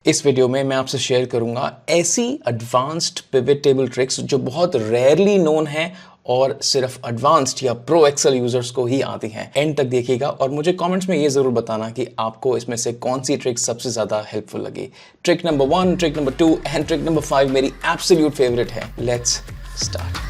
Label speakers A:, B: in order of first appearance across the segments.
A: इस वीडियो में मैं आपसे शेयर करूंगा ऐसी एडवांस्ड पिवट टेबल ट्रिक्स जो बहुत रेयरली नोन है और सिर्फ एडवांस्ड या प्रो एक्सेल यूजर्स को ही आती हैं। एंड तक देखिएगा और मुझे कमेंट्स में ये जरूर बताना कि आपको इसमें से कौन सी ट्रिक सबसे ज्यादा हेल्पफुल लगी। Trick number 1, trick number 2 and trick number 5 मेरी एब्सोल्यूट फेवरेट है। Let's start.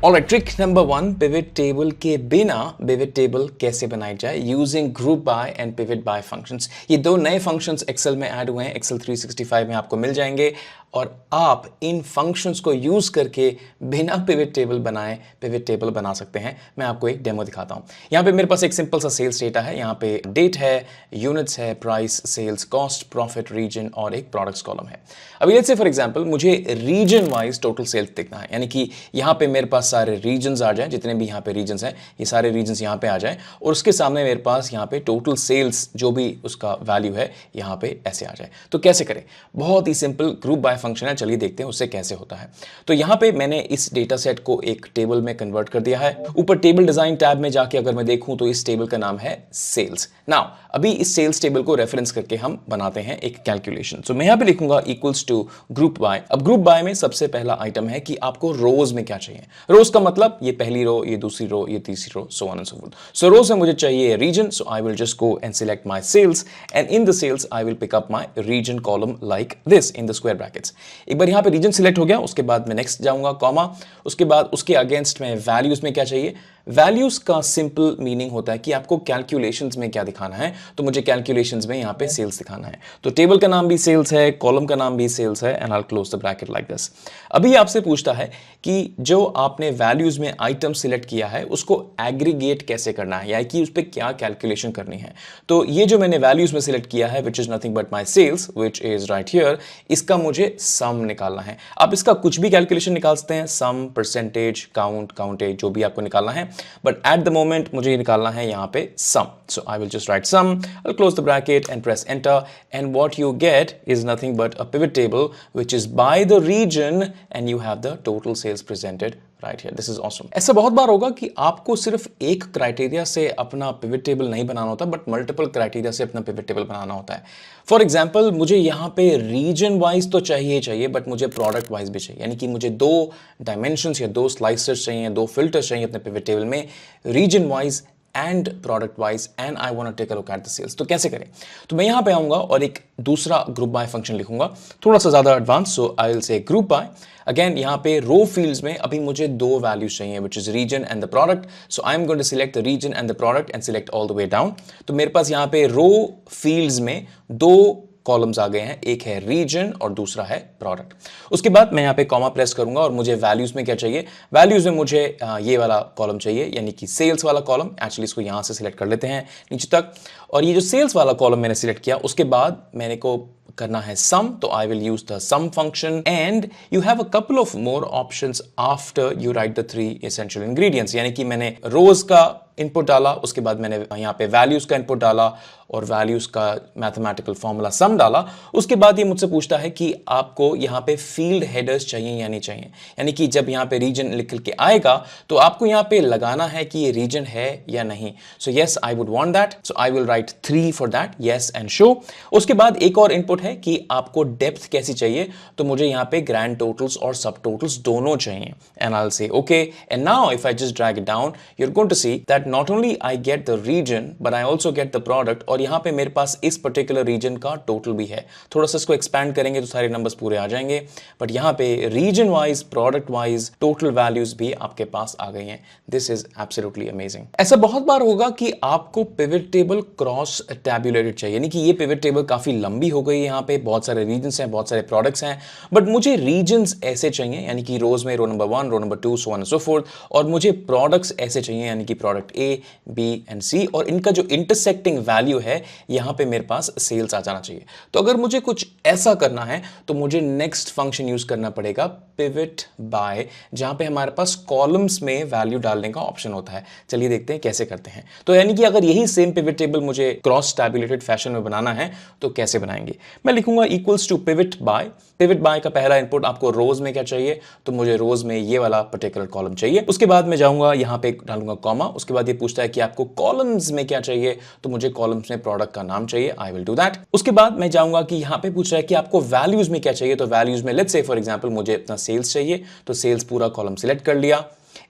A: Alright, trick number 1, pivot table के बिना पिवट टेबल कैसे बनाई जाए using group by and pivot by functions. ये दो नए फंक्शंस एक्सेल में ऐड हुए हैं, एक्सेल 365 में आपको मिल जाएंगे और आप इन फंक्शंस को यूज करके बिना पिवट टेबल बनाए पिवट टेबल बना सकते हैं। मैं आपको एक डेमो दिखाता हूं। यहां पे मेरे पास एक सिंपल सा सेल्स डेटा है, यहां पे डेट है, यूनिट्स है, price, sales, cost, profit, region और एक प्रोडक्ट्स कॉलम है। अभी लेट्स से फॉर एग्जांपल मुझे रीजन वाइज टोटल सेल्स देखना है, यानी कि यहां पे मेरे पास सारे रीजन्स आ जाएं, जितने भी यहां पे रीजन्स हैं ये सारे रीजन्स यहां पे आ जाएं और उसके सामने मेरे पास यहां पे टोटल सेल्स जो भी उसका वैल्यू है यहां पे ऐसे आ जाए। तो कैसे करें? बहुत ही सिंपल ग्रुप बाय फंक्शन है, चलिए देखते हैं उससे कैसे होता है। तो यहां पे मैंने इस डेटा सेट को एक टेबल में कन्वर्ट कर दिया है। ऊपर टेबल डिजाइन टैब में जाके अगर मैं देखूं तो इस टेबल का नाम है सेल्स। नाउ अभी इस सेल्स टेबल को रेफरेंस करके हम बनाते हैं एक कैलकुलेशन। सो मैं यहां पे लिखूंगा इक्वल्स टू ग्रुप बाय। अब ग्रुप बाय में सबसे पहला आइटम है कि आपको रोज में क्या चाहिए। रोज का मतलब ये पहली रो, ये दूसरी रो, ये तीसरी row, so on and so forth. So rows में मुझे चाहिए region, so I will just go and select my cells and in the cells I will pick up my region column like this in the square brackets. एक बार यहां पे reason select हो गया, उसके बाद मैं नेक्स्ट जाऊंगा कॉमा, उसके बाद उसके अगेंस्ट में वैल्यूज में क्या चाहिए। वैल्यूज का सिंपल मीनिंग होता है कि आपको कैलकुलेशंस में क्या दिखाना है, तो मुझे कैलकुलेशंस में यहां पे सेल्स दिखाना है। तो टेबल का नाम भी सेल्स है, कॉलम का नाम भी सेल्स है and I will close the bracket like this. अभी आपसे पूछता है कि जो आपने वैल्यूज में आइटम सिलेक्ट किया है उसको एग्रीगेट कैसे करना है, यानी कि उस पर क्या कैलकुलेशन करनी है। तो ये जो मैंने वैल्यूज में सिलेक्ट किया है which is nothing but my cells which is right here, इसका मुझे सम निकालना है। आप इसका कुछ भी कैलकुलेशन निकाल सकते हैं, सम, परसेंटेज, काउंट, काउंटेज, जो भी आपको निकालना है, but at the moment मुझे निकालना है यहाँ पे sum. So I will just write sum, I'll close the bracket and press enter and what you get is nothing but a pivot table which is by the region and you have the total sales presented right here. This is awesome. ऐसा बहुत बार होगा कि आपको सिर्फ एक criteria से अपना pivot table नहीं बनाना होता बट मल्टीपल क्राइटेरिया से अपना पिवट टेबल बनाना होता है। फॉर एग्जाम्पल मुझे यहाँ पे रीजन वाइज तो चाहिए बट मुझे प्रोडक्ट वाइज भी चाहिए, यानी कि मुझे दो डायमेंशंस या दो स्लाइसर्स चाहिए, दो फिल्टर्स चाहिए अपने पिवट टेबल में, region wise and product wise and I want to take a look at the sales. तो कैसे करें? तो मैं यहां पे आऊंगा और एक दूसरा ग्रुप बाय फंक्शन लिखूंगा, थोड़ा सा ज्यादा एडवांस। सो आई विल से ग्रुप बाय। अगेन यहां पे रो फील्ड्स में अभी मुझे दो वैल्यूज चाहिए which is region and the product. So I am going to select the region and the product and select all the way down. तो मेरे पास यहां पे रो फील्ड्स में दो कॉलम्स आ गए हैं, एक है रीजन और दूसरा है प्रोडक्ट। उसके बाद मैं यहां पे कॉमा प्रेस करूंगा और मुझे वैल्यूज में क्या चाहिए। वैल्यूज में मुझे ये वाला कॉलम चाहिए, यानी कि सेल्स वाला कॉलम। एक्चुअली इसको यहां से सिलेक्ट कर लेते हैं नीचे तक, और ये जो सेल्स वाला कॉलम मैंने सिलेक्ट किया उसके बाद मैंने को करना है सम, तो I will use the sum function and you have a couple of more options after you write the 3 essential ingredients. यानी कि मैंने रोज का इनपुट डाला, उसके बाद मैंने यहाँ पे वैल्यूज का इनपुट डाला और वैल्यूज का मैथमेटिकल फॉर्मूला सम डाला। उसके बाद ये मुझसे पूछता है कि आपको यहाँ पे फील्ड हेडर्स चाहिए या नहीं चाहिए, यानी कि जब यहाँ पे रीजन लिख के आएगा तो आपको यहाँ पे लगाना है कि ये रीजन है या नहीं। So yes I would want that, so I will write 3 for that, yes and show. उसके बाद एक और इनपुट है कि आपको डेप्थ कैसी चाहिए, तो मुझे यहाँ पे ग्रैंड टोटल्स और सब टोटल्स दोनों चाहिए and I will say okay. And now if I just drag it down you are going to see that not only I get the region but I also get the product, और यहां पे मेरे पास इस particular reason का total भी है। थोड़ा सा इसको एक्सपैंड करेंगे तो सारे नंबर्स पूरे आ जाएंगे, बट यहां पे region wise, product wise total values भी आपके पास आ गई हैं। This is absolutely amazing. ऐसा बहुत बार होगा कि आपको पिवट टेबल क्रॉस टैब्यूलेटेड चाहिए, यानी कि ये पिवट टेबल काफी लंबी हो गई है, यहाँ पे बहुत सारे रीजन्स हैं, बहुत सारे प्रोडक्ट्स हैं, बट मुझे रीजन्स ऐसे चाहिए, यानी कि रोज में row number 1, row number 2, so on and so forth, और मुझे प्रोडक्ट्स ऐसे चाहिए, यानी कि product A, B and C, और इनका जो इंटरसेक्टिंग वैल्यू है यहां पे मेरे पास सेल्स आ जाना चाहिए। तो अगर मुझे कुछ ऐसा करना है तो मुझे नेक्स्ट फंक्शन यूज करना पड़ेगा पिवट बाय, जहां पे हमारे पास कॉलम्स में वैल्यू डालने का ऑप्शन होता है। चलिए देखते हैं कैसे करते हैं। तो यानी कि अगर यही सेम पिवट टेबल मुझे क्रॉस टैब्यूलेटेड फैशन में बनाना है तो कैसे बनाएंगे। मैं लिखूंगा equals to pivot by. Pivot by का पहला इनपुट आपको रोज में क्या चाहिए, तो मुझे रोज में ये वाला पर्टिकुलर कॉलम चाहिए। उसके बाद मैं जाऊंगा यहां पे डालूंगा कॉमा, उसके बाद बाद ये पूछता है कि आपको कॉलम्स में क्या चाहिए, तो मुझे कॉलम्स में प्रोडक्ट का नाम चाहिए, आई विल डू दैट। उसके बाद मैं जाऊंगा कि यहाँ पे पूछ रहा है कि आपको वैल्यूज में क्या चाहिए, तो वैल्यूज में लेट्स से फॉर एग्जांपल मुझे अपना सेल्स चाहिए, तो सेल्स पूरा कॉलम सिलेक्ट कर लिया।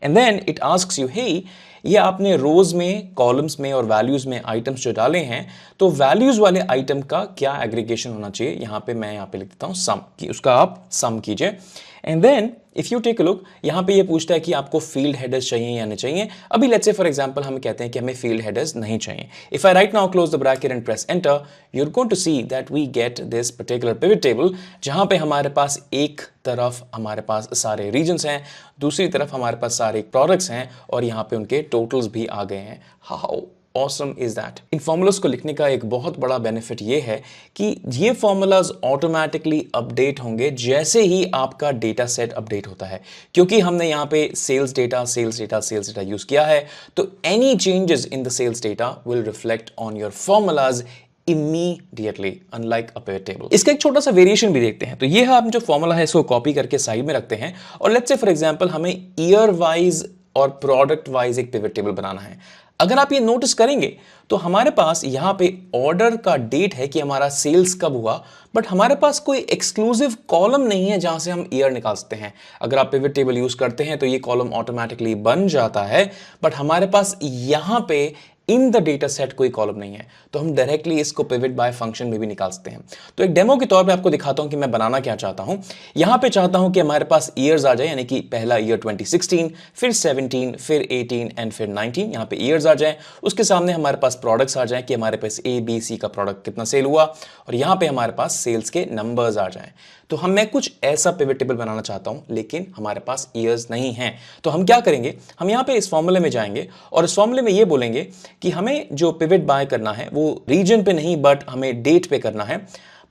A: And then it asks you, hey ये आपने रोज में, कॉलम्स में और वैल्यूज में आइटम्स जो डाले हैं, तो वैल्यूज वाले आइटम का क्या एग्रीगेशन होना चाहिए, यहां पे मैं यहां पे लिख देता हूं सम, कि उसका आप सम कीजिए। And then if you take a look, यहां पे ये पूछता है कि आपको फील्ड हेडर्स चाहिए या नहीं चाहिए। अभी लेट्स से फॉर एग्जांपल हम कहते हैं कि हमें फील्ड हेडर्स नहीं चाहिए। If I write now close the bracket and press enter, you are going to see that we get this particular pivot table, जहां पे हमारे पास एक तरफ हमारे पास सारे रीजन्स हैं, दूसरी तरफ हमारे पास सारे प्रोडक्ट्स हैं और यहाँ पे उनके टोटल्स भी आ गए हैं। How awesome is that. In formulas को लिखने का एक बहुत बड़ा बेनिफिट ये है कि ये फॉर्मूलाज ऑटोमेटिकली अपडेट होंगे जैसे ही आपका डेटा सेट अपडेट होता है, क्योंकि हमने यहाँ पे सेल्स डेटा यूज किया है, तो any changes in the sales data will reflect on your formulas immediately, unlike a pivot table। इसका एक छोटा सा वेरिएशन भी देखते हैं। तो ये है, आप जो फॉर्मूला है इसको कॉपी करके साइड में रखते हैं और लेट्स से फॉर एग्जांपल हमें ईयर वाइज और प्रोडक्ट वाइज एक पिवट टेबल बनाना है। अगर आप ये नोटिस करेंगे तो हमारे पास यहां पे ऑर्डर का डेट है कि हमारा सेल्स कब हुआ, बट हमारे पास कोई एक्सक्लूसिव कॉलम नहीं है जहां से हम ईयर निकाल सकते हैं। अगर आप पिवट टेबल यूज करते हैं तो ये कॉलम ऑटोमेटिकली बन जाता है, बट हमारे पास यहां पे इन द डेटा सेट कोई कॉलम नहीं है, तो हम डायरेक्टली इसको पिवट बाय फंक्शन में भी निकाल सकते हैं। तो एक डेमो के तौर पे आपको दिखाता हूं कि मैं बनाना क्या चाहता हूं। यहां पे चाहता हूं कि हमारे पास ईयर्स आ जाए, यानी कि पहला ईयर 2016, फिर 17, फिर 18 एंड फिर 19, यहां पे ईयर्स आ जाए। उसके सामने हमारे पास प्रोडक्ट्स आ जाए कि हमारे पास ए बी सी का प्रोडक्ट कितना सेल हुआ, और यहां पे हमारे पास सेल्स के नंबर्स आ जाए। तो मैं कुछ ऐसा पिवट टेबल बनाना चाहता हूं, लेकिन हमारे पास ईयर्स नहीं हैं। तो हम क्या करेंगे, हम यहां पे इस फॉर्मूले में जाएंगे और इस फॉर्मूले में ये बोलेंगे कि हमें जो पिवट बाय करना है वो रीजन पे नहीं, बट हमें डेट पे करना है।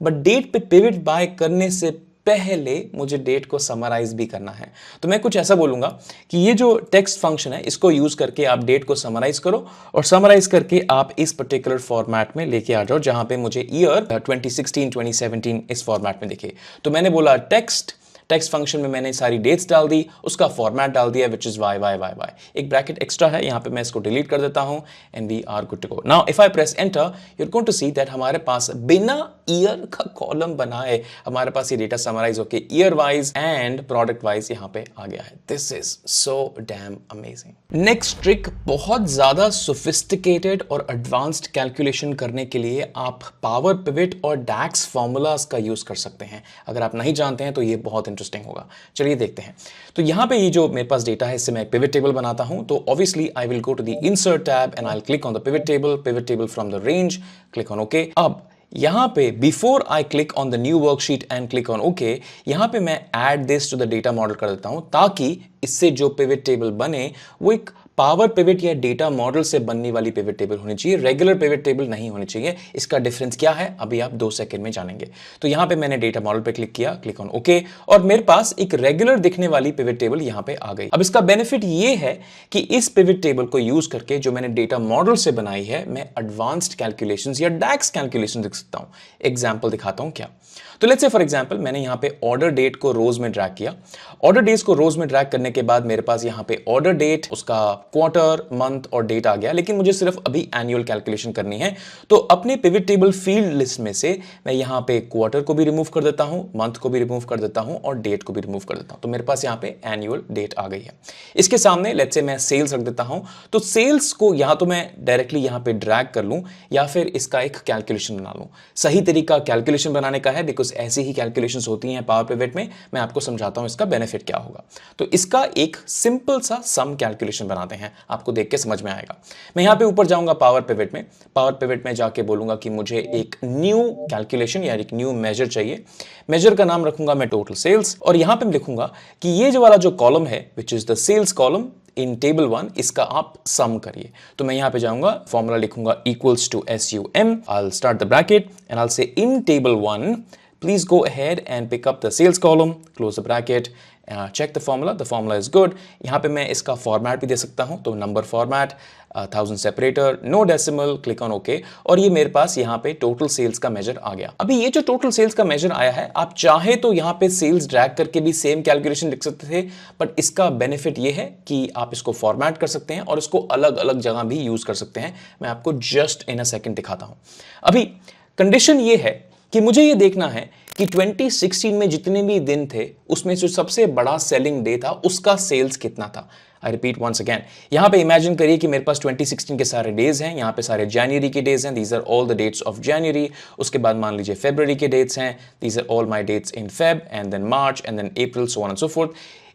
A: बट डेट पे पिवट बाय करने से पहले मुझे डेट को समराइज भी करना है। तो मैं कुछ ऐसा बोलूंगा कि ये जो टेक्स्ट फंक्शन है इसको यूज करके आप डेट को समराइज करो, और समराइज करके आप इस पर्टिकुलर फॉर्मेट में लेके आ जाओ जहां पे मुझे ईयर 2016 2017 इस फॉर्मेट में दिखे। तो मैंने बोला टेक्स्ट फंक्शन में मैंने सारी डेट्स डाल दी, उसका फॉर्मेट डाल दिया which is Y Y Y Y. एक ब्रैकेट एक्स्ट्रा है, यहां पे मैं इसको डिलीट कर देता हूं and we are good to go. Now if I press enter, you are going to see that हमारे पास बिना ईयर का कॉलम बनाए हमारे पास ये डेटा समराइज होके year wise and product wise यहां पे आ गया है। This is so damn amazing. Next trick, बहुत ज्यादा सोफिस्टिकेटेड और एडवांस्ड कैलकुलेशन करने के लिए आप पावर पिवट और डैक्स फॉर्मूलाज का यूज कर सकते हैं। अगर आप नहीं जानते हैं तो ये बहुत इंटरेस्टिंग होगा। चलिए देखते हैं। तो यहां पे ये जो मेरे पास डेटा है इससे मैं एक पिवट टेबल बनाता हूं। तो obviously I will go to the insert tab and I will click on the pivot table from the range, click on okay. अब यहां पे before I click on the new worksheet and click on okay, यहां पे मैं add this to the data model कर देता हूं, ताकि इससे जो पिवट टेबल बने वो एक पावर पिवट या डेटा मॉडल से बनने वाली पिवट टेबल होनी चाहिए, रेगुलर पिवट टेबल नहीं होनी चाहिए। इसका डिफरेंस क्या है अभी आप 2 सेकंड में जानेंगे। तो यहां पे मैंने डेटा मॉडल पे क्लिक किया, क्लिक ऑन ओके, और मेरे पास एक रेगुलर दिखने वाली पिवट टेबल यहां पे आ गई। अब इसका बेनिफिट ये है कि इस पिवट टेबल को यूज करके जो मैंने डेटा मॉडल से बनाई है, मैं एडवांस्ड कैलकुलेशंस या डैक्स कैलकुलेशन दिख सकता हूं। एग्जाम्पल दिखाता हूं क्या। तो लेट्स से फॉर एग्जांपल मैंने यहां पे ऑर्डर डेट को रोज में ड्रैग किया। ऑर्डर डेट्स को रोज में ड्रैग करने के बाद मेरे पास यहां पे ऑर्डर डेट, उसका क्वार्टर, मंथ और डेट आ गया, लेकिन मुझे सिर्फ अभी एनुअल कैलकुलेशन करनी है। तो अपने पिवट टेबल फील्ड लिस्ट में से मैं यहां पे क्वार्टर को भी रिमूव कर देता हूं, मंथ को भी रिमूव कर देता हूं और डेट को भी रिमूव कर देता हूं। तो मेरे पास यहां पे एनुअल डेट आ गई है। इसके सामने लेट्स से मैं सेल्स रख देता हूं। तो सेल्स को या तो मैं डायरेक्टली यहां पे ड्रैग कर लूं या फिर इसका एक कैलकुलेशन बना लूं। सही तरीका कैलकुलेशन बनाने का है, बिकॉज ऐसी ही कैलकुलेशंस होती हैं पावर पिवट में। मैं आपको समझाता हूं इसका बेनिफिट क्या होगा। तो इसका एक सिंपल सा सम कैलकुलेशन बनाते हैं, आपको देख के समझ में आएगा। मैं यहां पे ऊपर जाऊंगा पावर पिवट में, पावर पिवट में जाके बोलूंगा कि मुझे एक न्यू कैलकुलेशन या एक न्यू मेजर चाहिए। मेजर का नाम रखूंगा मैं टोटल सेल्स, और यहां पे मैं लिखूंगा कि ये जो वाला जो कॉलम है which is the sales column in table 1, इसका आप सम करिए। तो मैं यहां पे जाऊंगा, फॉर्मूला लिखूंगा equals to SUM, I will start the bracket and I will say in table 1 please go ahead and pick up the sales column, close the bracket, check the formula is good. यहाँ पे मैं इसका format भी दे सकता हूँ, तो number format, 1000 separator, no decimal, click on okay, और ये मेरे पास यहाँ पे टोटल सेल्स का मेजर आ गया। अभी ये जो टोटल सेल्स का मेजर आया है, आप चाहे तो यहाँ पे सेल्स ड्रैग करके भी सेम कैलकुलेशन लिख सकते थे, बट इसका बेनिफिट ये है कि आप इसको फॉर्मेट कर सकते हैं और इसको अलग अलग जगह भी यूज कर सकते हैं। मैं आपको जस्ट इन अ सेकेंड दिखाता हूं। अभी कंडीशन ये है कि मुझे ये देखना है कि 2016 में जितने भी दिन थे उसमें जो सबसे बड़ा सेलिंग डे था उसका सेल्स कितना था। आई रिपीट वंस अगेन, यहां पे इमेजिन करिए कि मेरे पास 2016 के सारे डेज हैं, यहां पे सारे जनवरी के डेज हैं, these are all the dates of January. उसके बाद मान लीजिए फरवरी के डेट्स हैं, these are all my dates in Feb, and then March, and then April, so on and so forth.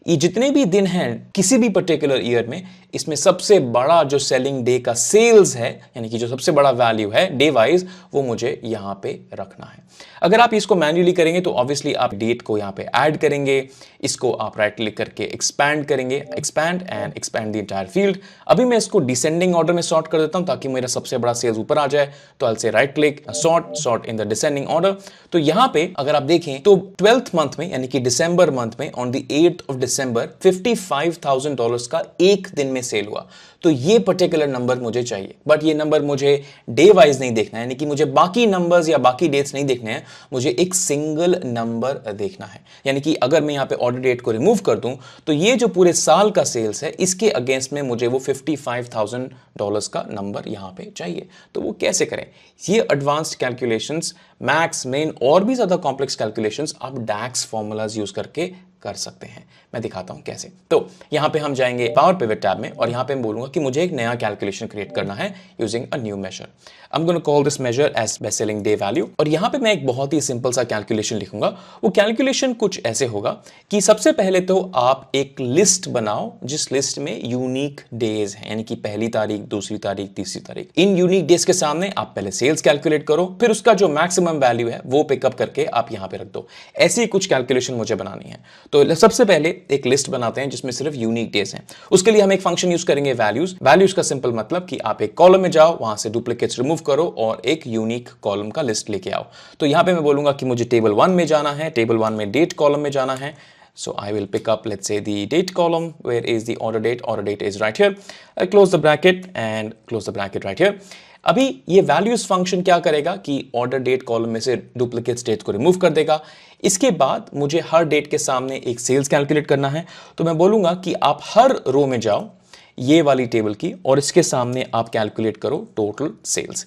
A: ये जितने भी दिन हैं किसी भी पर्टिकुलर ईयर में, इसमें सबसे बड़ा जो सेलिंग डे का सेल्स है, यानी कि जो सबसे बड़ा वैल्यू है डे वाइज, वो मुझे यहां पे रखना है। अगर आप इसको मैन्युअली करेंगे तो ऑब्वियसली आप डेट को यहां पे ऐड करेंगे, इसको आप राइट क्लिक करके एक्सपैंड करेंगे, expand and expand the entire field. अभी मैं इसको डिसेंडिंग ऑर्डर में सॉर्ट कर देता हूं ताकि मेरा सबसे बड़ा सेल्स ऊपर आ जाए, तो आई से right click, sort in the descending order. तो यहां पे अगर आप देखें तो 12th मंथ में, यानी कि दिसंबर मंथ में, on the 8th of December, $55,000 का एक दिन में सेल हुआ। तो ये पर्टिकुलर नंबर मुझे चाहिए, बट ये नंबर मुझे डे वाइज नहीं देखना है, यानी कि मुझे बाकी नंबर्स या बाकी डेट्स नहीं देखने हैं, मुझे एक सिंगल नंबर देखना है। यानी कि अगर मैं यहां पे ऑर्डर डेट को रिमूव कर दूं तो ये जो पूरे साल का सेल्स है इसके अगेंस्ट में मुझे वो $55,000 का नंबर यहां पे चाहिए। तो वो कैसे करें? ये एडवांस्ड कैलकुलेशंस, मैक्स, मेन और भी ज्यादा कॉम्प्लेक्स कैलकुलेशंस आप डैक्स फॉर्मूलाज यूज करके कर सकते हैं। मैं दिखाता हूं कैसे। तो यहां पे हम जाएंगे पावर पिवट टैब में और यहां पे मैं बोलूंगा कि मुझे एक नया कैलकुलेशन क्रिएट करना है using a new measure. I am gonna call this measure as best selling day value, और यहां पे मैं एक बहुत ही सिंपल सा कैलकुलेशन लिखूंगा। वो कैलकुलेशन कुछ ऐसे होगा कि सबसे पहले तो आप एक लिस्ट बनाओ जिस लिस्ट में यूनिक डेज हैं, यानी कि पहली तारीख, दूसरी तारीख, तीसरी तारीख। इन यूनिक डेज के सामने आप पहले सेल्स कैलकुलेट करो, फिर उसका जो मैक्सिमम वैल्यू है वो पिकअप करके आप यहां पे रख दो। ऐसी कुछ कैलकुलेशन मुझे बनानी है। तो सबसे पहले एक लिस्ट बनाते हैं जिसमें सिर्फ यूनिक डेज हैं। उसके लिए हम एक फंक्शन यूज करेंगे वैल्यूज का सिंपल मतलब कि आप एक कॉलम में जाओ, वहां से डुप्लीकेट्स रिमूव करो और एक यूनिक कॉलम का लिस्ट लेके आओ। तो यहां पे मैं बोलूंगा कि मुझे टेबल 1 में जाना है, टेबल 1 में डेट कॉलम में जाना है। So I will pick up, let's say, the date column. Where is the order date? Order date is right here. I close the bracket and close the bracket right here. अभी ये values function क्या करेगा कि order date column में से duplicate date को remove कर देगा। इसके बाद मुझे हर डेट के सामने एक सेल्स कैलकुलेट करना है। तो मैं बोलूंगा कि आप हर रो में जाओ ये वाली टेबल की और इसके सामने आप कैलकुलेट करो टोटल सेल्स।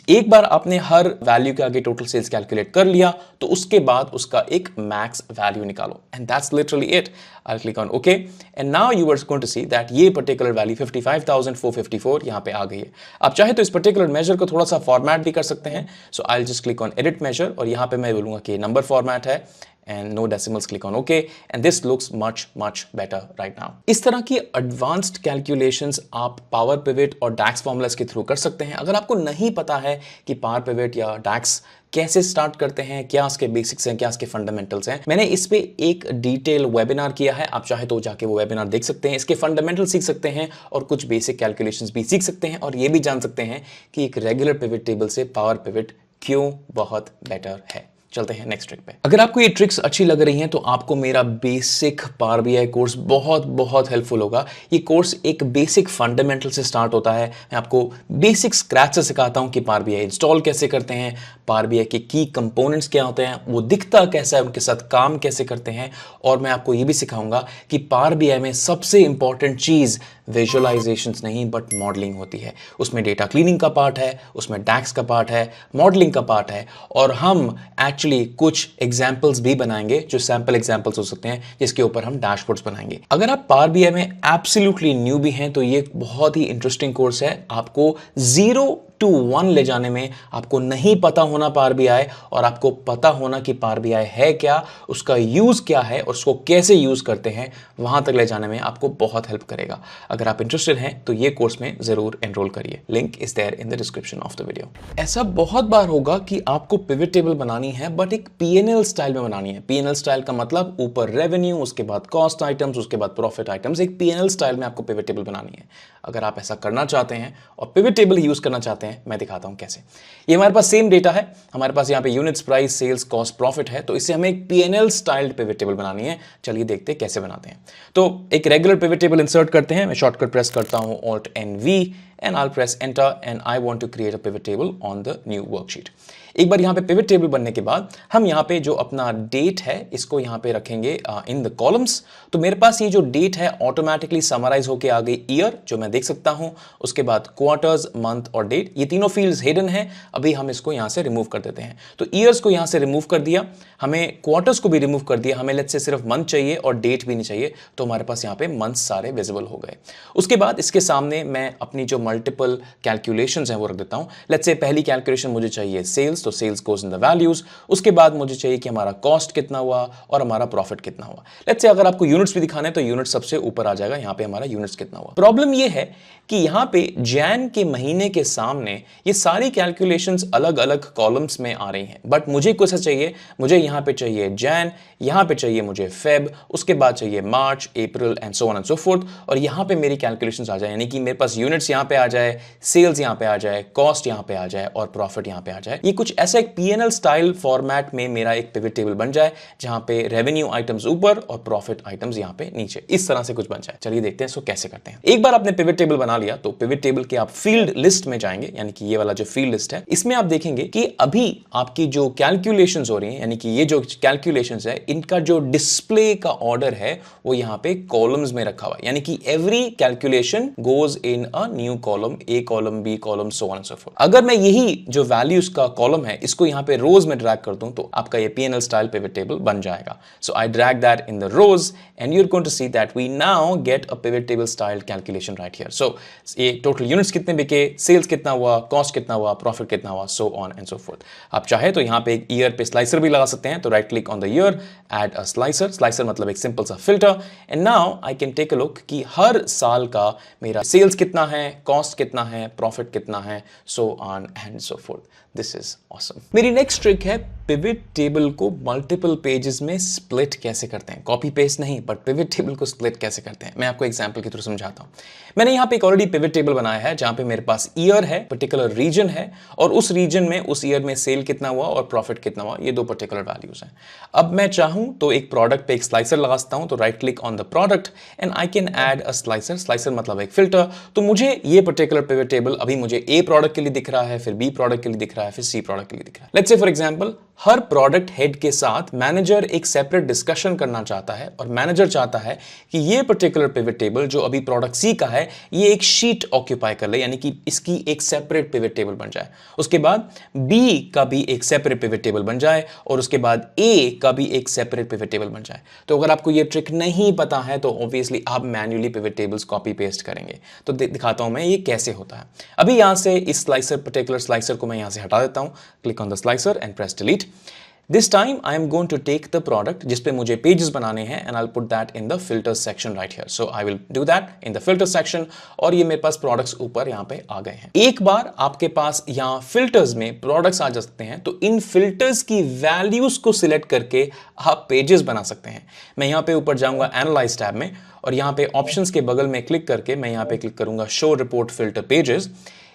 A: एक बार आपने हर वैल्यू के आगे टोटल सेल्स कैलकुलेट कर लिया तो उसके बाद उसका एक मैक्स वैल्यू निकालो, and that's literally it. I click on okay and now you are going to see that ये पर्टिकुलर वैल्यू 55,454 यहां पे आ गई है। आप चाहे तो इस पर्टिकुलर मेजर को थोड़ा सा फॉर्मेट भी कर सकते हैं। So I just click on edit measure और यहां पे मैं बोलूंगा कि नंबर फॉर्मेट है and no decimals, click on OK, and this looks much better right now. इस तरह की advanced calculations आप Power Pivot और DAX formulas के थ्रू कर सकते हैं। अगर आपको नहीं पता है कि Power Pivot या DAX कैसे स्टार्ट करते हैं, क्या इसके बेसिक्स हैं, क्या इसके फंडामेंटल्स हैं, मैंने इस पे एक डिटेल वेबिनार किया है। आप चाहे तो जाके वो वेबिनार देख सकते हैं, इसके फंडामेंटल सीख सकते हैं और कुछ बेसिक कैलकुलेशंस भी सीख सकते हैं और ये भी जान सकते हैं कि एक रेगुलर पिवट टेबल से पावर पिवट क्यों बहुत बेटर है। चलते हैं नेक्स्ट ट्रिक पे। अगर आपको ये ट्रिक्स अच्छी लग रही हैं तो आपको मेरा बेसिक पावर बीआई कोर्स बहुत हेल्पफुल होगा। ये कोर्स एक बेसिक फंडामेंटल से स्टार्ट होता है। मैं आपको बेसिक स्क्रैच से सिखाता हूं कि पावर बीआई इंस्टॉल कैसे करते हैं, पावर बीआई के की कंपोनेंट्स क्या होते हैं, वो दिखता कैसा है, उनके साथ काम कैसे करते हैं, और मैं आपको ये भी सिखाऊंगा कि पावर बीआई में सबसे इंपॉर्टेंट चीज विजुअलाइजेशंस नहीं बट मॉडलिंग होती है। उसमें डेटा क्लीनिंग का पार्ट है, उसमें डैक्स का पार्ट है, मॉडलिंग का पार्ट है, और हम एक्चुअली कुछ एग्जाम्पल्स भी बनाएंगे जो सैंपल एग्जाम्पल्स हो सकते हैं जिसके ऊपर हम डैशबोर्ड्स बनाएंगे। अगर आप पावर बीआई में एब्सोल्युटली न्यू भी हैं तो ये बहुत ही इंटरेस्टिंग कोर्स है। आपको 0 to 1 ले जाने में आपको नहीं पता होना पावर बीआई, और आपको पता होना कि पावर बीआई है क्या, उसका यूज क्या है और उसको कैसे यूज करते हैं, वहां तक ले जाने में आपको बहुत हेल्प करेगा। अगर आप इंटरेस्टेड हैं तो ये कोर्स में जरूर एनरोल करिए, link is there in the description of the video. ऐसा बहुत बार होगा कि आपको पिवट टेबल बनानी है बट एक पीएनएल स्टाइल में बनानी है। पीएनएल स्टाइल का मतलब ऊपर रेवेन्यू, उसके बाद कॉस्ट आइटम्स, उसके बाद प्रॉफिट आइटम्स, एक पीएनएल स्टाइल में आपको पिवट टेबल बनानी है। अगर आप ऐसा करना चाहते हैं और पिवट टेबल यूज करना चाहते हैं, मैं दिखाता हूं कैसे। ये हमारे पास सेम डेटा है, हमारे पास यहाँ पे units, price, sales, cost, profit है, तो इससे हमें एक पीएनएल स्टाइल्ड पिवट टेबल बनानी है। चलिए देखते हैं कैसे बनाते हैं। तो एक रेगुलर पिवट टेबल इंसर्ट करते हैं। मैं शॉर्टकट प्रेस करता हूं Alt and V and I'll press enter and I want to create a pivot table on the new worksheet। एक बार यहाँ पे पिवट टेबल बनने के बाद हम यहाँ पे जो अपना डेट है इसको यहाँ पे रखेंगे इन द कॉलम्स। तो मेरे पास ये जो डेट है ऑटोमेटिकली समराइज होके आ गई ईयर, जो मैं देख सकता हूँ। उसके बाद क्वार्टर्स, मंथ और डेट, ये तीनों फील्ड्स हिडन है। अभी हम इसको यहाँ से रिमूव कर देते हैं। तो ईयर्स को यहाँ से रिमूव कर दिया, हमें क्वार्टर्स को भी रिमूव कर दिया, हमें लेट्स से सिर्फ मंथ चाहिए और डेट भी नहीं चाहिए, तो हमारे पास यहाँ पे मंथ्स सारे विजिबल हो गए। उसके बाद इसके सामने मैं अपनी जो मल्टीपल कैलकुलेशंस हैं वो रख देता हूँ। लेट्स से पहली कैलकुलेशन मुझे चाहिए सेल्स, तो sales goes in the values. उसके बाद मुझे चाहिए कि हमारा कॉस्ट कितना हुआ और हमारा प्रॉफिट कितना हुआ। लेट्स से अगर आपको यूनिट्स भी दिखाना है तो यूनिट सबसे ऊपर आ जाएगा, यहाँ पे हमारा यूनिट्स कितना हुआ। प्रॉब्लम ये है कि यहाँ पे जैन के महीने के सामने ये सारी कैलकुलेशंस अलग अलग कॉलम्स में आ रही हैं, बट मुझे कुछ ऐसा चाहिए, मुझे यहाँ पे चाहिए जैन, यहाँ पे चाहिए मुझे फेब, उसके बाद चाहिए March, April and so on and so forth, और यहाँ पे मेरी कैलकुलेशंस आ जाए, यानी कि मेरे पास यूनिट्स यहाँ पे आ जाए, सेल्स यहाँ पे आ जाए, कॉस्ट यहाँ पे आ जाए और प्रॉफिट यहाँ पे आ जाए। ये कुछ ऐसा एक पीएनएल स्टाइल फॉर्मेट में मेरा एक पिवट टेबल बन जाए, जहां पे रेवेन्यू आइटम्स ऊपर और प्रॉफिट आइटम्स यहाँ पे नीचे, इस तरह से कुछ बन जाए। चलिए देखते हैं इसको कैसे करते हैं। एक बार आपने पिवट टेबल बना लिया तो पिवट टेबल के आप फील्ड लिस्ट में जाएंगे, यानी कि ये वाला जो फील्ड लिस्ट है, इसमें आप देखेंगे कि अभी आपकी जो कैलकुलेशंस हो रही हैं, यानी कि ये जो कैलकुलेशंस है इनका जो डिस्प्ले का ऑर्डर है वो यहाँ पे कॉलम्स में रखा हुआ है, यानी कि every calculation goes in a new column, A column, B column, so on and so forth. अगर मैं यही जो वैल्यूज का कॉलम है इसको यहाँ पे रोज में ड्रैग कर दूं तो आपका ये पीएनएल स्टाइल पिवट टेबल बन जाएगा। So I drag that in the rows and you are going to see that we now get a pivot table style calculation right here. So ये टोटल यूनिट्स कितने बिके, sales कितना हुआ, cost कितना हुआ, profit कितना हुआ, सो ऑन एंड सो फोर्थ। आप चाहे तो यहाँ पे एक ईयर पे स्लाइसर भी लगा सकते हैं, तो right click on the year, add a slicer. Slicer मतलब एक सिंपल सा filter, and now I can take a look कि हर साल का मेरा सेल्स कितना है, कॉस्ट कितना है, प्रॉफिट कितना है, सो on and so fourth. This is awesome. मेरी नेक्स्ट ट्रिक है पिवट टेबल को मल्टीपल पेजेस में स्प्लिट कैसे करते हैं। कॉपी पेस्ट नहीं, बट पिवट टेबल को स्प्लिट कैसे करते हैं मैं आपको एग्जांपल के थ्रू समझाता हूं। मैंने यहाँ पे एक ऑलरेडी पिवट टेबल बनाया है जहां पे मेरे पास ईयर है, पर्टिकुलर रीजन है, और उस रीजन में उस ईयर में सेल कितना हुआ और प्रॉफिट कितना हुआ, ये दो पर्टिकुलर वैल्यूज हैं। अब मैं चाहूं तो एक प्रोडक्ट पे एक स्लाइसर लगा सकता हूं, तो right click on the product and I can add a slicer. Slicer मतलब एक फिल्टर। तो मुझे ये पर्टिकुलर पिवट टेबल अभी मुझे ए प्रोडक्ट के लिए दिख रहा है, फिर बी प्रोडक्ट के लिए दिख रहा है, फिर सी प्रोडक्ट के लिए दिख रहा है। Let's say for example her product head के साथ मैनेजर एक सेपरेट डिस्कशन करना चाहता है, और मैनेजर चाहता है कि ये पर्टिकुलर पिवट टेबल जो अभी प्रोडक्ट सी का है ये एक शीट ऑक्यूपाई कर ले, यानी कि इसकी एक सेपरेट पिवट टेबल बन जाए। उसके बाद बी का भी एक सेपरेट पिवट टेबल बन जाए, और उसके बाद ए का भी एक सेपरेट पिवट टेबल बन जाए। तो अगर आपको ये ट्रिक नहीं पता है तो ऑब्वियसली आप manually pivot tables copy paste करेंगे। तो दिखाता हूं मैं ये कैसे होता है। अभी यहां से इस स्लाइसर, पर्टिकुलर स्लाइसर को मैं यहां से हटा देता हूं। Click on the slicer and press delete. This time I am going to take the product जिस पे मुझे पेजेस बनाने हैं, and I'll put that in the filters section right here. So I will do that in the filter section, और ये मेरे पास products ऊपर यहाँ पे आ गए हैं। एक बार आपके पास यहाँ फिल्टर्स में प्रोडक्ट्स आ जाते हैं तो इन फिल्टर्स की वैल्यूज को सिलेक्ट करके आप पेजेस बना सकते हैं। मैं यहाँ पे ऊपर जाऊंगा एनालाइज टैब में, और यहाँ पे ऑप्शंस के बगल में क्लिक करके मैं यहाँ पे क्लिक करूंगा शो रिपोर्ट फिल्टर पेजेस।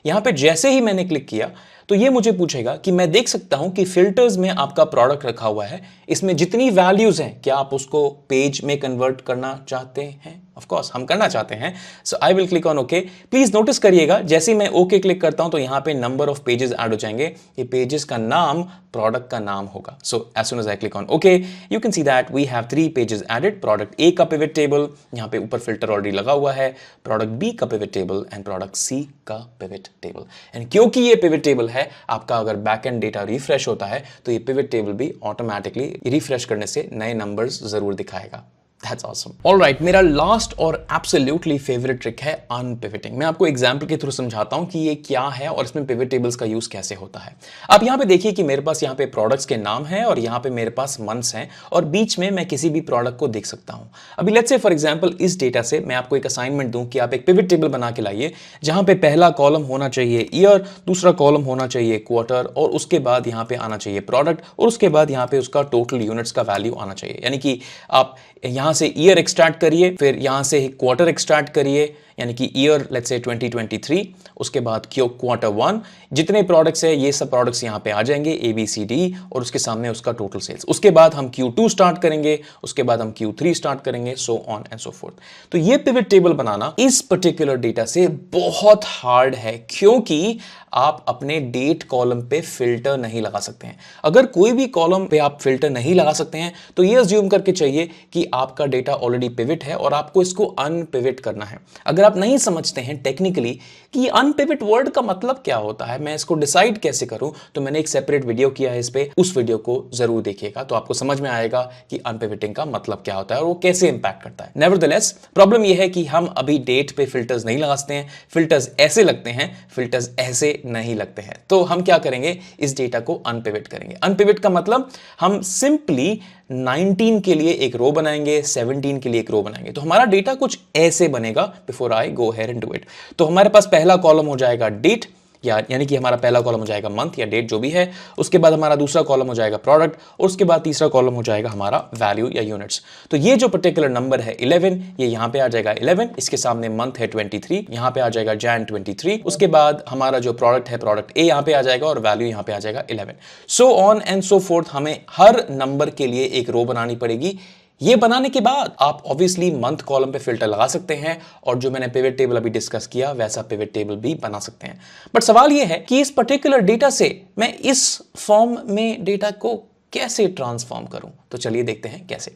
A: यहाँ पे जैसे ही मैंने क्लिक किया तो ये मुझे पूछेगा कि मैं देख सकता हूं कि फिल्टर्स में आपका प्रोडक्ट रखा हुआ है, इसमें जितनी वैल्यूज हैं क्या आप उसको पेज में कन्वर्ट करना चाहते हैं। ऑफ कोर्स हम करना चाहते हैं। So I will click on okay. Please notice करिएगा जैसे ही मैं ओके क्लिक करता हूं तो यहां पे नंबर ऑफ पेजेस ऐड हो जाएंगे। ये पेजेस का नाम प्रोडक्ट का नाम होगा। So as soon as I click on okay you can see that we have 3 pages added. Product A का पिवट टेबल, यहां पे ऊपर फिल्टर ऑलरेडी लगा हुआ है, प्रोडक्ट बी का pivot table and product C का पिवट टेबल। एंड क्योंकि ये पिवट टेबल है, आपका अगर बैकएंड डेटा रिफ्रेश होता है तो ये पिवट टेबल भी ऑटोमेटिकली रिफ्रेश करने से नए नंबर्स जरूर दिखाएगा। That's awesome. All right, मेरा लास्ट और एब्सोल्युटली फेवरेट ट्रिक है अनपिवटिंग। मैं आपको एग्जांपल के थ्रू समझाता हूं कि ये क्या है और इसमें पिवट टेबल्स का यूज कैसे होता है। आप यहां पे देखिए कि मेरे पास यहां पे प्रोडक्ट्स के नाम हैं और यहां पे मेरे पास मंथ्स हैं, और बीच में मैं किसी भी प्रोडक्ट को देख सकता हूं। अभी लेट्स से फॉर एग्जांपल इस डेटा से मैं आपको एक असाइनमेंट दूं कि आप एक पिवट टेबल बना के लाइए जहां पे पहला कॉलम होना चाहिए ईयर, दूसरा कॉलम होना चाहिए क्वार्टर, और उसके बाद यहां पे आना चाहिए प्रोडक्ट, और उसके बाद यहां पे उसका टोटल यूनिट्स का वैल्यू आना चाहिए। यानी कि आप यहां से ईयर एक्सट्रैक्ट करिए, फिर यहां से क्वार्टर एक्सट्रैक्ट करिए, यानी कि ईयर लेट्स से 2023, उसके बाद क्वार्टर 1, जितने प्रोडक्ट्स है ये सब प्रोडक्ट्स यहाँ पे आ जाएंगे ABCD और उसके सामने उसका टोटल सेल्स। उसके बाद हम Q2 स्टार्ट करेंगे, उसके बाद हम Q3 स्टार्ट करेंगे, सो ऑन एंड सो फोर्थ। तो ये पिवट टेबल बनाना इस पर्टिकुलर डेटा से बहुत हार्ड है, क्योंकि आप अपने डेट कॉलम पे फिल्टर नहीं लगा सकते हैं। अगर कोई भी कॉलम पे आप फिल्टर नहीं लगा सकते हैं तो ये अज्यूम करके चाहिए कि आपका डेटा ऑलरेडी पिवट है और आपको इसको अनपिवट करना है। अगर आप नहीं समझते हैं टेक्निकली कि अनपिवट वर्ड का मतलब क्या होता है, मैं इसको डिसाइड कैसे करूं, तो मैंने एक सेपरेट वीडियो किया है इस पे, उस वीडियो को जरूर देखिएगा तो आपको समझ में आएगा कि अनपिवटिंग का मतलब क्या होता है और वो कैसे इंपैक्ट करता है। नेवरदलेस प्रॉब्लम यह है कि हम अभी डेट पे फिल्टर्स नहीं लगा सकते हैं, फिल्टर्स ऐसे लगते हैं, फिल्टर्स ऐसे नहीं लगते हैं। तो हम क्या करेंगे, इस डेटा को अनपिवट करेंगे। अनपिवट का मतलब हम सिंपली 19 के लिए एक रो बनाएंगे, 17 के लिए एक रो बनाएंगे। तो हमारा डेटा कुछ ऐसे बनेगा। Before I go here and do it, तो हमारे पास पहला कॉलम हो जाएगा डेट, यानी कि हमारा पहला कॉलम हो जाएगा मंथ या डेट जो भी है। उसके बाद हमारा दूसरा कॉलम हो जाएगा प्रोडक्ट और उसके बाद तीसरा कॉलम हो जाएगा हमारा वैल्यू या यूनिट्स। तो ये जो पर्टिकुलर नंबर है 11, ये यहां पे आ जाएगा 11, इसके सामने मंथ है 23, यहां पे आ जाएगा जैन 23। उसके बाद हमारा जो प्रोडक्ट है प्रोडक्ट ए यहां पे आ जाएगा और वैल्यू यहां पे आ जाएगा 11। सो ऑन एंड सो फोर्थ। हमें हर नंबर के लिए एक रो बनानी पड़ेगी। ये बनाने के बाद आप ऑब्वियसली मंथ कॉलम पे फिल्टर लगा सकते हैं और जो मैंने पिवट टेबल अभी डिस्कस किया वैसा पिवट टेबल भी बना सकते हैं। बट सवाल ये है कि इस पर्टिकुलर डेटा से मैं इस फॉर्म में डेटा को कैसे ट्रांसफॉर्म करूं। तो चलिए देखते हैं कैसे।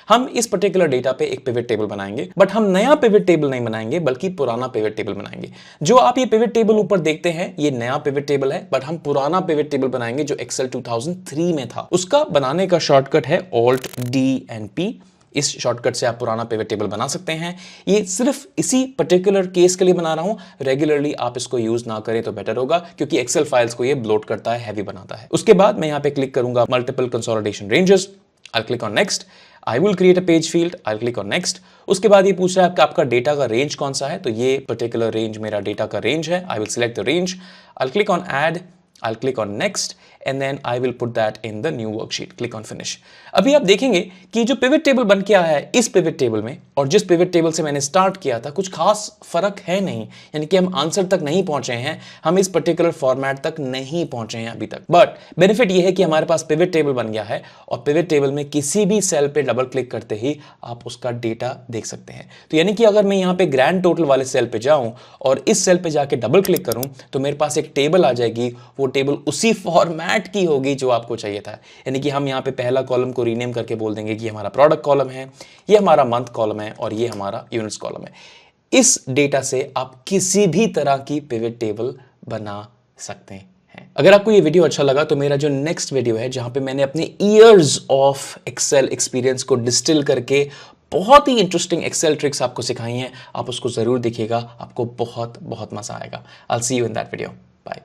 A: हम इस पर्टिकुलर डेटा पे एक पिवट टेबल बनाएंगे, बट हम नया पिवट टेबल नहीं बनाएंगे बल्कि पुराना पिवट टेबल बनाएंगे। जो आप ये पिवट टेबल ऊपर देखते हैं ये नया पिवट टेबल है, बट हम पुराना पिवट टेबल बनाएंगे जो एक्सेल 2003 में था। उसका बनाने का शॉर्टकट है Alt+D+P। इस शॉर्टकट से आप पुराना पिवट टेबल बना सकते हैं। ये सिर्फ इसी पर्टिकुलर केस के लिए बना रहा हूं, रेगुलरली आप इसको यूज ना करें तो बेटर होगा, क्योंकि एक्सेल फाइल्स को ये ब्लोट करता है, हैवी बनाता है। उसके बाद मैं यहां पे क्लिक करूंगा multiple consolidation ranges, I click on next, I will create a page field, I click on next. उसके बाद ये पूछ रहा है आपका डेटा का रेंज कौन सा है, तो ये पर्टिकुलर रेंज मेरा डेटा का रेंज है। I will select the range, I click on add, I'll click on next and then I will put that in the new worksheet. Click on finish. अभी आप देखेंगे कि जो पिवट टेबल बन के आया है इस पिवट टेबल में और जिस पिवट टेबल से मैंने स्टार्ट किया था कुछ खास फर्क है नहीं, यानी कि हम आंसर तक नहीं पहुंचे हैं, हम इस पर्टिकुलर फॉर्मेट तक नहीं पहुंचे हैं अभी तक। बट बेनिफिट ये है कि हमारे पास पिवट टेबल बन गया है और पिवट टेबल में किसी भी सेल पे डबल क्लिक करते ही आप उसका डेटा देख सकते हैं। तो यानी कि अगर मैं यहाँ पे ग्रैंड टोटल वाले सेल पे जाऊं और इस सेल पे जाके डबल क्लिक करूं तो मेरे पास एक टेबल आ जाएगी, वो टेबल उसी फॉर्मेट की होगी जो आपको चाहिए था। यानी कि हम यहाँ पे पहला कॉलम को रीनेम करके बोल देंगे कि हमारा प्रोडक्ट कॉलम है, ये हमारा मंथ कॉलम है और ये हमारा यूनिट्स कॉलम है। इस डेटा से आप किसी भी तरह की पिवट टेबल बना सकते हैं। अगर आपको ये वीडियो अच्छा लगा तो मेरा जो नेक्स्ट वीडियो है जहां पे मैंने अपने ईयर्स ऑफ एक्सेल एक्सपीरियंस को डिस्टिल करके बहुत ही इंटरेस्टिंग एक्सेल ट्रिक्स आपको सिखाई हैं, आप उसको जरूर देखिएगा, आपको बहुत बहुत मजा आएगा। I will see you in that video. Bye.